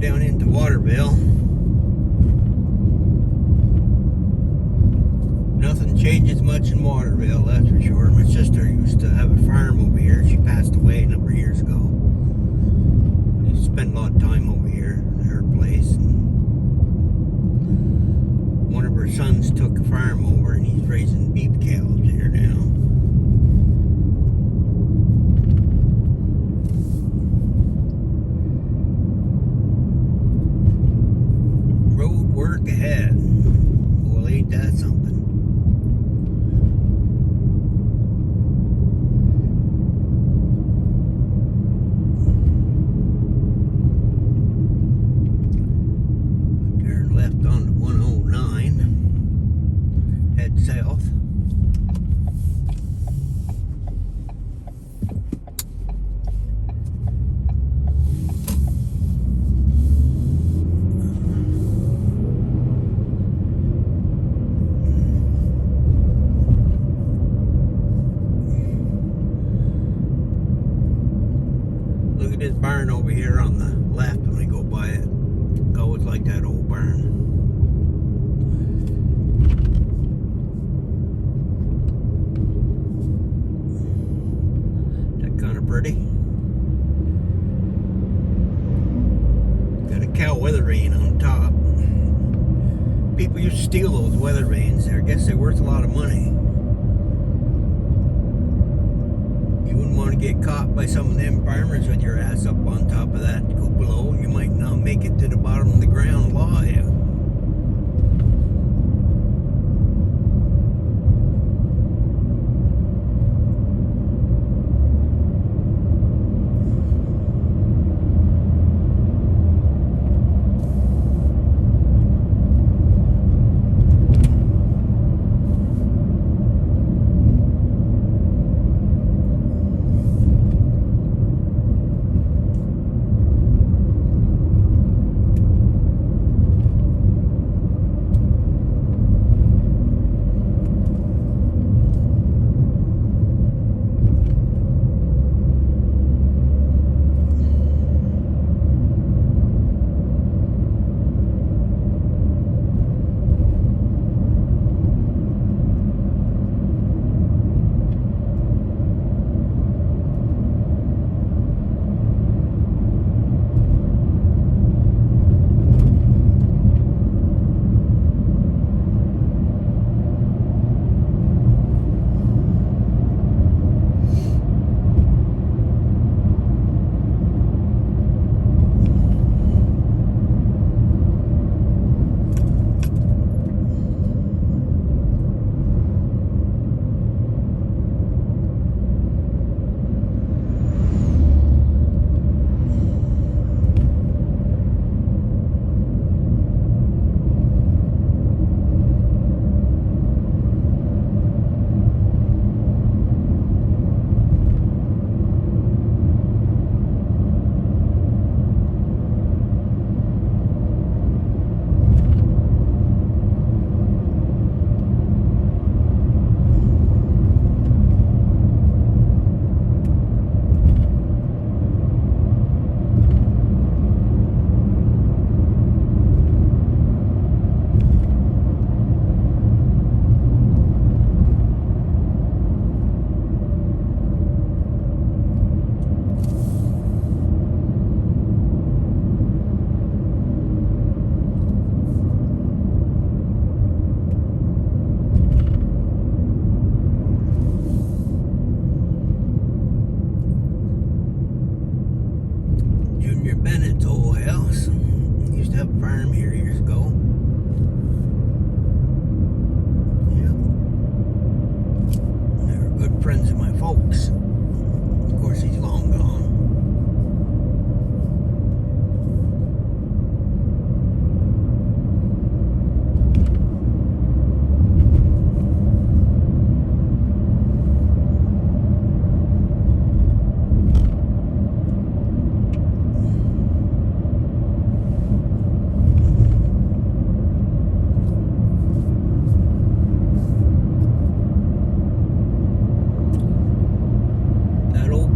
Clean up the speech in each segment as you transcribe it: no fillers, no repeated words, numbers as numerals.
down into Waterville. Nothing changes much in Waterville, that's for sure. My sister used to have a farm over here. She passed away a number of years ago. I used to spend a lot of time over here at her place. One of her sons took a farm over and he's raising beef cows here now. Road work ahead. Well, ain't that something? Turn left onto 109. Head south. Look at this barn over here on the left when we go by it. Always like that old barn. That kind of pretty. Got a cow weather vane on top. People used to steal those weather vanes. I guess they're worth a lot of money. You wouldn't want to get caught by some of them farmers with your ass up on top of that. Go below, you might not make it to the bottom of the ground alive. Bennett's old house. He used to have a farm here years ago. Yeah. They were good friends of my folks. Of course, he's long gone.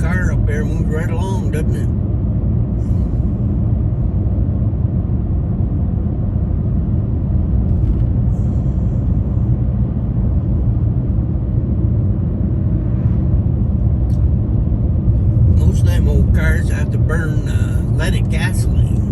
Car up there moved right along, doesn't it? cars have to burn leaded gasoline.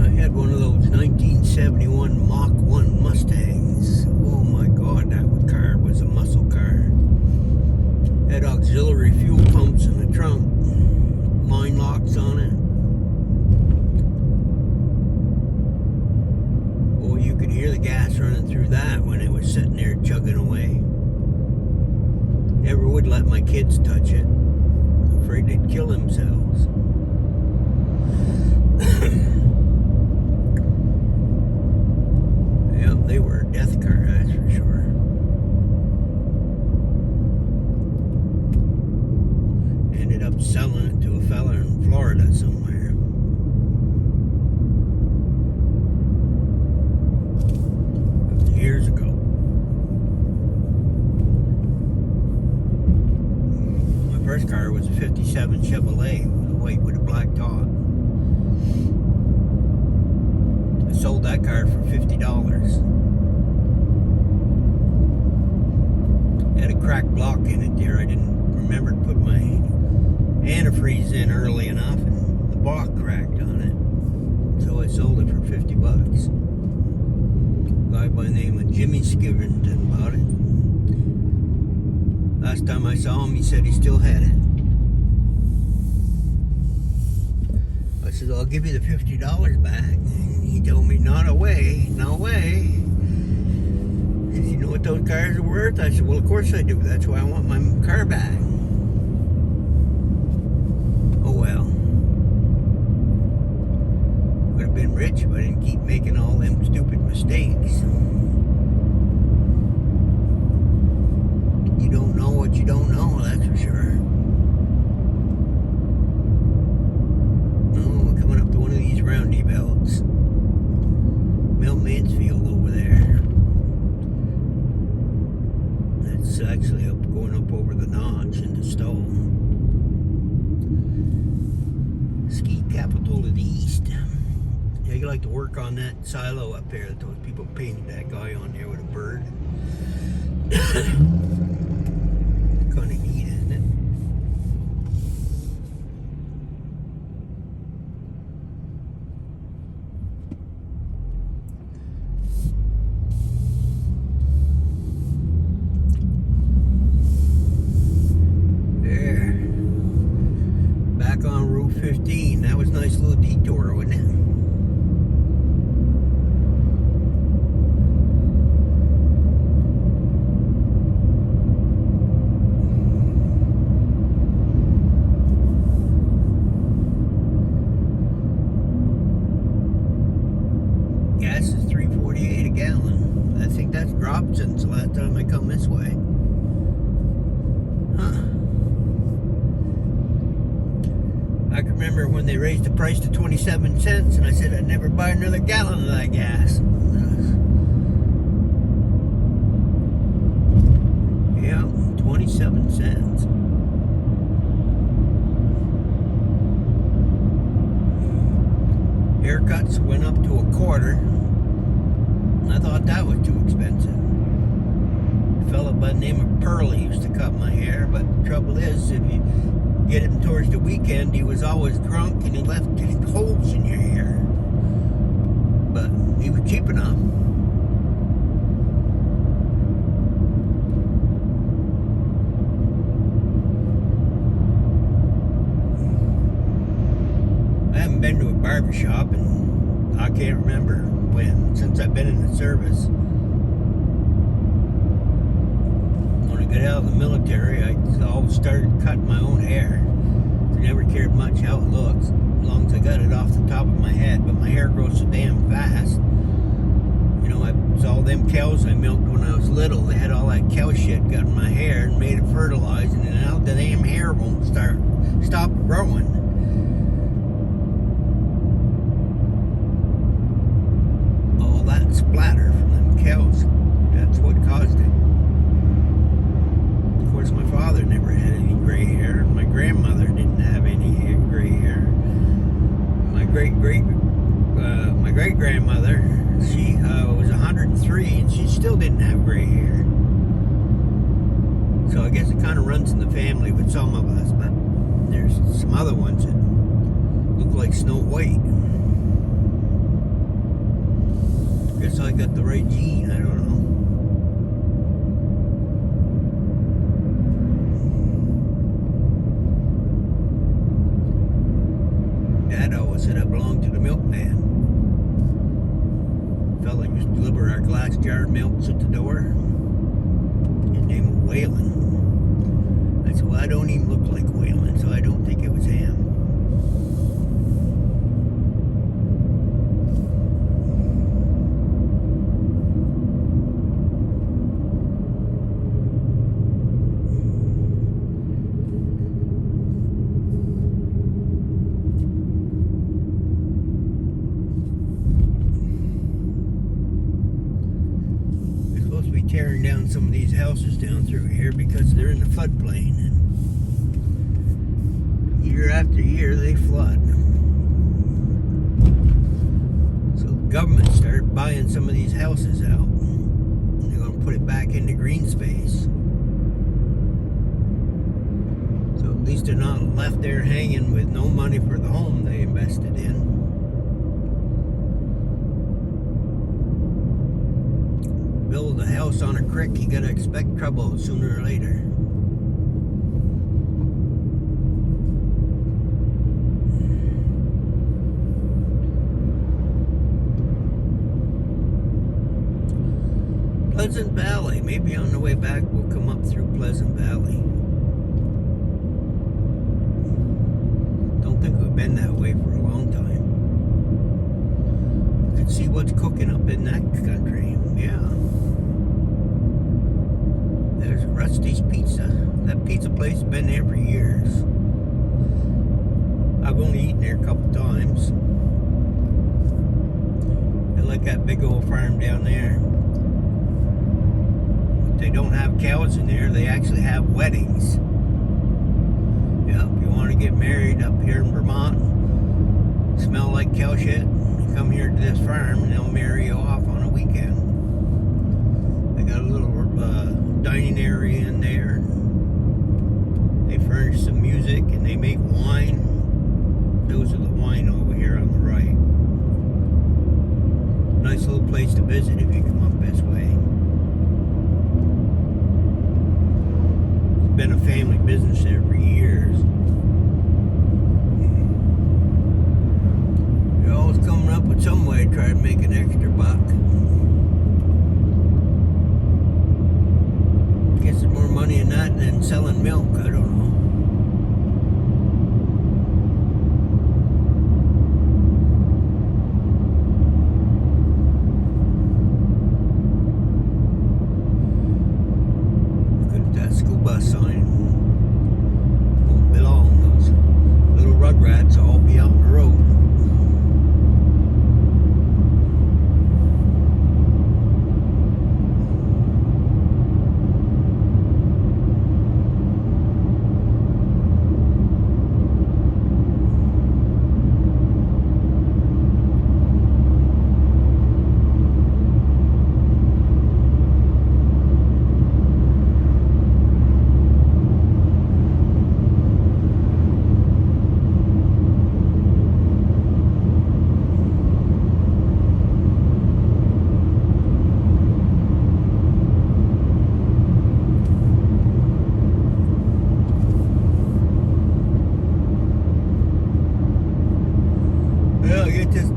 I had one of those 1971 Mach 1 Mustangs. Oh my God, that car was a muscle car. Had auxiliary fuel pumps in the trunk, line locks on it. Oh, you could hear the gas running through that when it was sitting there chugging away. Never would let my kids touch it. Afraid they'd kill themselves. Yep, they were a death car, that's for sure. Ended up selling it to a fella in Florida somewhere. Years ago. My first car was a 57 Chevrolet, white with a black top. I sold that car for $50. It had a cracked block in it there. I didn't remember to put my antifreeze in early enough, and the block cracked on it. So I sold it for $50. A guy by the name of Jimmy Skivington bought it. Last time I saw him, he said he still had it. I said, I'll give you the $50 back. And he told me, not away, no way. He said, you know what those cars are worth? I said, well, of course I do. That's why I want my car back. Oh well. Would have been rich if I didn't keep making all them stupid mistakes. You don't know what you don't know, that's for sure. Oh, coming up to one of these roundabouts. Mount Mansfield over there. That's actually going up over the notch into Stone. Ski capital of the East. Yeah, you like to work on that silo up there that those people painted that guy on there with a bird. Kind of neat, isn't it? There. Back on Route 15. That was a nice little detour, wasn't it? Gas is $3.48 a gallon. I think that's dropped since the last time I come this way. Huh. I can remember when they raised the price to 27 cents, and I said I'd never buy another gallon of that gas. Yeah, 27 cents. Haircuts went up to $0.25. I thought that was too expensive. A fella by the name of Pearlie used to cut my hair, but the trouble is, if you get him towards the weekend, he was always drunk and he left holes in your hair. But he was cheap enough. I haven't been to a barbershop and I can't remember when, since I've been in the service. When I got out of the military, I always started cutting my own hair. I never cared much how it looks, as long as I got it off the top of my head, but my hair grows so damn fast. You know, I saw them cows I milked when I was little. They had all that cow shit got in my hair and made it fertilized, and now the damn hair won't stop growing. All that splatter from them cows, that's what caused it. Of course, my father never had any gray hair. My grandmother didn't have gray hair. So I guess it kind of runs in the family with some of us, but there's some other ones that look like Snow White. Guess I got the right gene, I don't know. Dad always said I belonged to the milkman. Fella used to deliver our glass jar of milks at the door. His name was Waylon. I said, well, I don't even look like Waylon, so I don't think it was him. Tearing down some of these houses down through here because they're in the floodplain, and year after year they flood. So the government started buying some of these houses out, and they're going to put it back into green space. So at least they're not left there hanging with no money for the home they invested in. Build a house on a creek, you gotta expect trouble sooner or later. Pleasant Valley. Maybe on the way back we'll come up through Pleasant Valley. Don't think we've been that way for a long time. You can see what's cooking up in that country. Yeah. There's Rusty's Pizza. That pizza place has been there for years. I've only eaten there a couple times. I like that big old farm down there. They don't have cows in there. They actually have weddings. Yeah, if you want to get married up here in Vermont, smell like cow shit, you come here to this farm and they'll marry you off on a weekend. They got a little dining area in there. They furnish some music and they make wine. Those are the wine over here on the right. Nice little place to visit if you come up this way. It's been a family business there for years. You're always coming up with some way to try to make an extra buck. Guess there's more money in that than selling milk. I don't know. Look at that school bus sign. Won't be long. Those little rugrats will all be out on the road.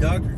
Doctor